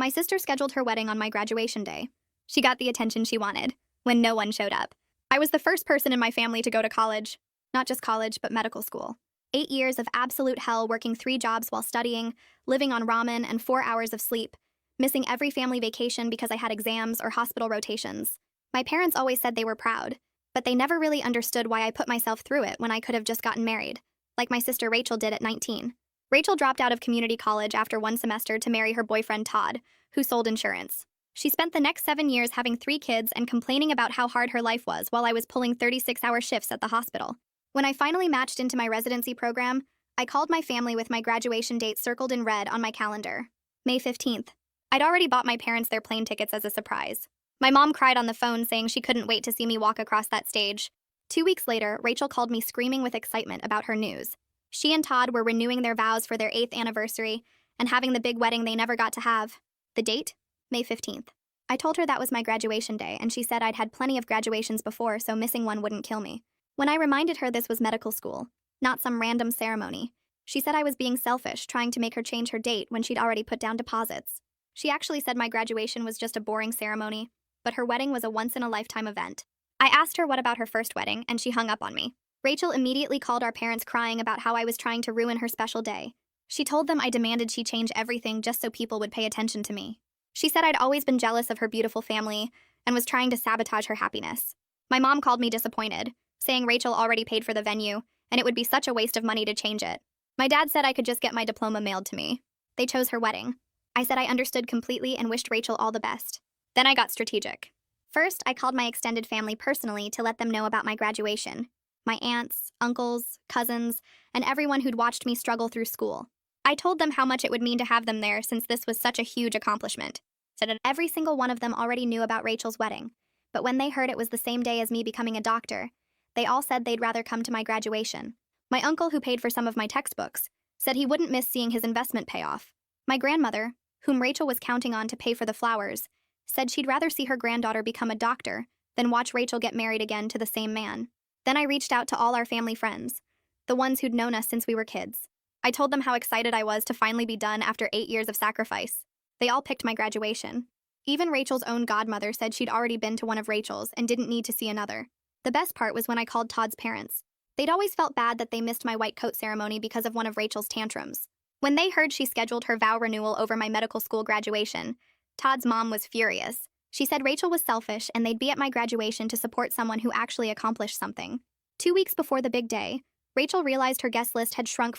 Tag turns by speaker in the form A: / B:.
A: My sister scheduled her wedding on my graduation day. She got the attention she wanted, when no one showed up. I was the first person in my family to go to college. Not just college, but medical school. 8 years of absolute hell working 3 jobs while studying, living on ramen and 4 hours of sleep, missing every family vacation because I had exams or hospital rotations. My parents always said they were proud, but they never really understood why I put myself through it when I could have just gotten married, like my sister Rachel did at 19. Rachel dropped out of community college after 1 semester to marry her boyfriend Todd, who sold insurance. She spent the next 7 years having 3 kids and complaining about how hard her life was while I was pulling 36-hour shifts at the hospital. When I finally matched into my residency program, I called my family with my graduation date circled in red on my calendar, May 15th. I'd already bought my parents their plane tickets as a surprise. My mom cried on the phone saying she couldn't wait to see me walk across that stage. 2 weeks later, Rachel called me screaming with excitement about her news. She and Todd were renewing their vows for their 8th anniversary and having the big wedding they never got to have. The date? May 15th. I told her that was my graduation day, and she said I'd had plenty of graduations before, so missing one wouldn't kill me. When I reminded her this was medical school, not some random ceremony, she said I was being selfish, trying to make her change her date when she'd already put down deposits. She actually said my graduation was just a boring ceremony, but her wedding was a once-in-a-lifetime event. I asked her what about her first wedding, and she hung up on me. Rachel immediately called our parents crying about how I was trying to ruin her special day. She told them I demanded she change everything just so people would pay attention to me. She said I'd always been jealous of her beautiful family and was trying to sabotage her happiness. My mom called me disappointed, saying Rachel already paid for the venue, and it would be such a waste of money to change it. My dad said I could just get my diploma mailed to me. They chose her wedding. I said I understood completely and wished Rachel all the best. Then I got strategic. First, I called my extended family personally to let them know about my graduation. My aunts, uncles, cousins, and everyone who'd watched me struggle through school. I told them how much it would mean to have them there since this was such a huge accomplishment. Said every single one of them already knew about Rachel's wedding, but when they heard it was the same day as me becoming a doctor, they all said they'd rather come to my graduation. My uncle, who paid for some of my textbooks, said he wouldn't miss seeing his investment pay off. My grandmother, whom Rachel was counting on to pay for the flowers, said she'd rather see her granddaughter become a doctor than watch Rachel get married again to the same man. Then I reached out to all our family friends, the ones who'd known us since we were kids. I told them how excited I was to finally be done after 8 years of sacrifice. They all picked my graduation. Even Rachel's own godmother said she'd already been to one of Rachel's and didn't need to see another. The best part was when I called Todd's parents. They'd always felt bad that they missed my white coat ceremony because of one of Rachel's tantrums. When they heard she scheduled her vow renewal over my medical school graduation, Todd's mom was furious. She said Rachel was selfish and they'd be at my graduation to support someone who actually accomplished something. 2 weeks before the big day, Rachel realized her guest list had shrunk